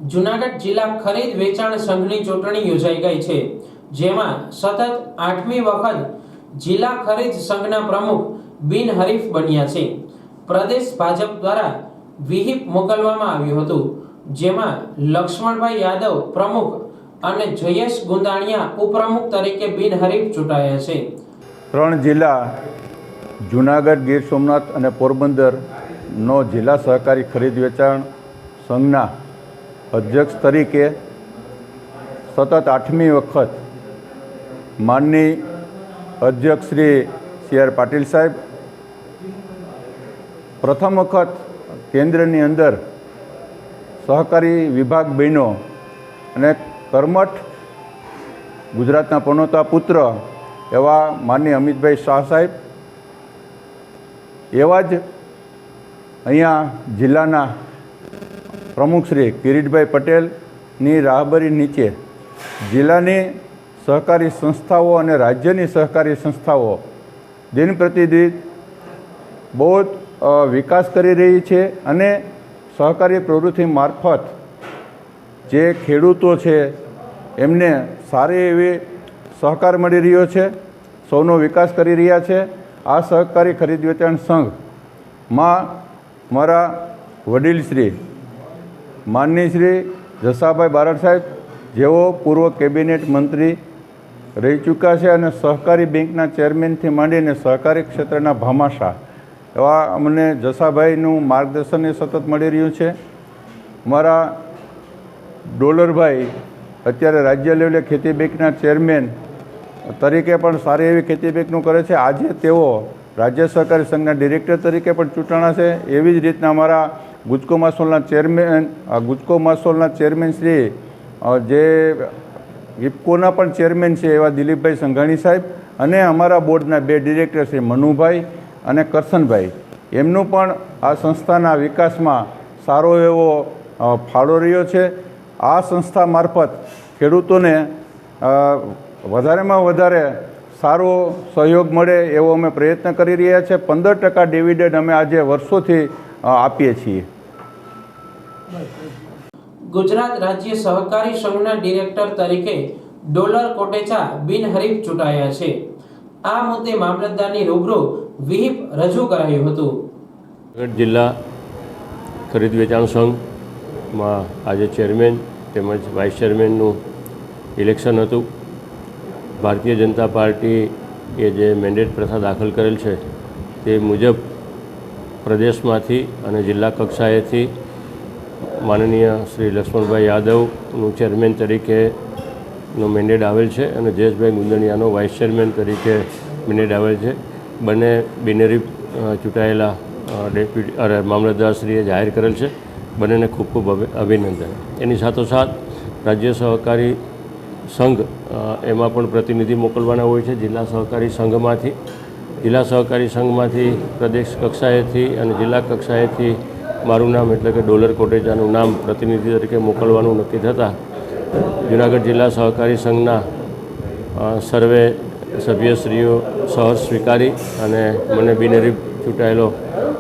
જૂનાગઢ જિલ્લા ખરીદ વેચાણ સંઘની ચૂંટણી યોજાઈ ગઈ છે, જેમાં સતત 8મી વખત જિલ્લા ખરીદ સંઘના પ્રમુખ બિનહરીફ બન્યા છે. પ્રદેશ ભાજપ દ્વારા વિહિપ મોકલવામાં આવ્યું હતું, જેમાં લક્ષ્મણભાઈ યાદવ પ્રમુખ અને જયેશ ગુંદાણીયા ઉપપ્રમુખ તરીકે બિનહરીફ ચૂંટાયા છે. 3 જિલ્લા જૂનાગઢ, ગીર સોમનાથ અને પોરબંદરનો જિલ્લા સહકારી ખરીદ વેચાણ સંઘના અધ્યક્ષ તરીકે સતત 8મી વખત માનનીય અધ્યક્ષ શ્રી સી.આર. પાટીલ સાહેબ, પ્રથમ વખત કેન્દ્રની અંદર સહકારી વિભાગ બન્યો અને કર્મઠ ગુજરાતના પનોતા પુત્ર એવા માનનીય અમિતભાઈ શાહ સાહેબ, એવા જ અહીંયા જિલ્લાના પ્રમુખ શ્રી કિરીટભાઈ પટેલની રાહબરી નીચે જિલ્લાની સહકારી સંસ્થાઓ અને રાજ્યની સહકારી સંસ્થાઓ દિન પ્રતિદિન બહુ વિકાસ કરી રહી છે અને સહકારી પ્રવૃત્તિ મારફત જે ખેડૂતો છે એમને સારી એવી સહકાર મળી રહ્યો છે, સૌનો વિકાસ કરી રહ્યા છે. આ સહકારી ખરીદ વેચાણ સંઘમાં મારા વડીલ શ્રી માનનીય શ્રી જસાભાઈ બારડ સાહેબ, જેઓ પૂર્વ કેબિનેટ મંત્રી રહી ચૂક્યા છે અને સહકારી બેંકના ચેરમેનથી માંડીને સહકારી ક્ષેત્રના ભામાશાહ એવા અમને જસાભાઈનું માર્ગદર્શન સતત મળી રહ્યું છે. મારા ડોલરભાઈ અત્યારે રાજ્ય લેવલે ખેતી બેંકના ચેરમેન તરીકે પણ સારી એવી ખેતી બેંકનું કરે છે. આજે તેઓ રાજ્ય સહકારી સંઘના ડિરેક્ટર તરીકે પણ ચૂંટાણા છે. એવી જ રીતના અમારા ગુજકો માસોલના ચેરમેન શ્રી જે ઇફકોના પણ ચેરમેન છે એવા દિલીપભાઈ સંઘાણી સાહેબ અને અમારા બોર્ડના 2 ડિરેક્ટર શ્રી મનુભાઈ અને કરશનભાઈ, એમનું પણ આ સંસ્થાના વિકાસમાં સારો એવો ફાળો રહ્યો છે. આ સંસ્થા મારફત ખેડૂતોને વધારેમાં વધારે સારો સહયોગ મળે એવો અમે પ્રયત્ન કરી રહ્યા છીએ. 15% ડિવિડન્ડ અમે આજે વર્ષોથી આપીએ છીએ. ગુજરાત રાજ્ય સહકારી સંઘના ડિરેક્ટર તરીકે ડોલર કોટેચા બિનહરીફ ચૂંટાયા છે. આ મુદ્દે મામલતદારની રૂબરૂ વિહિપ રજૂ કરાયું હતું. જિલ્લા ખરીદ વેચાણ સંઘમાં આજે ચેરમેન તેમજ વાઇસ ચેરમેનનું ઇલેક્શન હતું. ભારતીય જનતા પાર્ટીએ જે મેન્ડેટ પ્રથા દાખલ કરેલ છે તે મુજબ પ્રદેશમાંથી અને જિલ્લા કક્ષાએથી માનનીય શ્રી લક્ષ્મણભાઈ યાદવનું ચેરમેન તરીકેનો મેન્ડેટ આવેલ છે અને જયેશભાઈ ગુંદણિયાનો વાઇસ ચેરમેન તરીકે મેન્ડેટ આવેલ છે. બંને બિનહરીફ ચૂંટાયેલા મામલતદારશ્રીએ જાહેર કરેલ છે. બંનેને ખૂબ ખૂબ અભિનંદન. એની સાથોસાથ રાજ્ય સહકારી સંઘ એમાં પણ પ્રતિનિધિ મોકલવાના હોય છે. જિલ્લા સહકારી સંઘમાંથી પ્રદેશ કક્ષાએથી અને જિલ્લા કક્ષાએથી મારું નામ એટલે કે ડોલર કોટેચાનું નામ પ્રતિનિધિ તરીકે મોકલવાનું નક્કી થતાં જૂનાગઢ જિલ્લા સહકારી સંઘના સર્વે સભ્યશ્રીઓ સહર્ષ સ્વીકારી અને મને બિનહરીફ ચૂંટાયેલો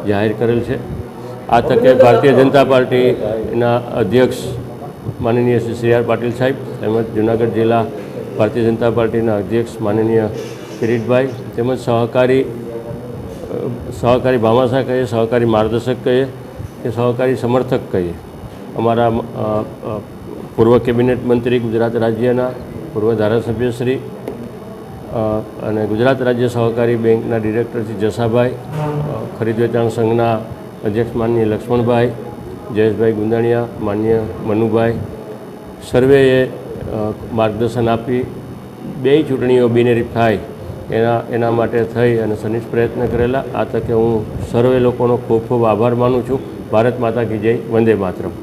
જાહેર કરેલ છે. આ તકે ભારતીય જનતા પાર્ટીના અધ્યક્ષ માનનીય શ્રી સી.આર. પાટીલ સાહેબ તેમજ જૂનાગઢ જિલ્લા ભારતીય જનતા પાર્ટીના અધ્યક્ષ માનનીય કિરીટભાઈ તેમજ સહકારી ભામાશાહ કહીએ, સહકારી માર્ગદર્શક કહીએ કે સહકારી સમર્થક કહીએ, અમારા પૂર્વ કેબિનેટ મંત્રી ગુજરાત રાજ્યના પૂર્વ ધારાસભ્યશ્રી અને ગુજરાત રાજ્ય સહકારી બેંકના ડિરેક્ટર શ્રી જસાભાઈ, ખરીદ વેચાણ સંઘના અધ્યક્ષ માનનીય લક્ષ્મણભાઈ, જયેશભાઈ ગુંદાણીયા, માનનીય મનુભાઈ, સર્વેએ માર્ગદર્શન આપી 2 ચૂંટણીઓ બિનહરીફ થાય એના માટે થઈ અને સનિષ્ઠ પ્રયત્ન કરેલા. આ તકે હું સર્વે લોકોનો ખૂબ ખૂબ આભાર માનું છું. ભારત માતા કી જય. વંદે માતરમ.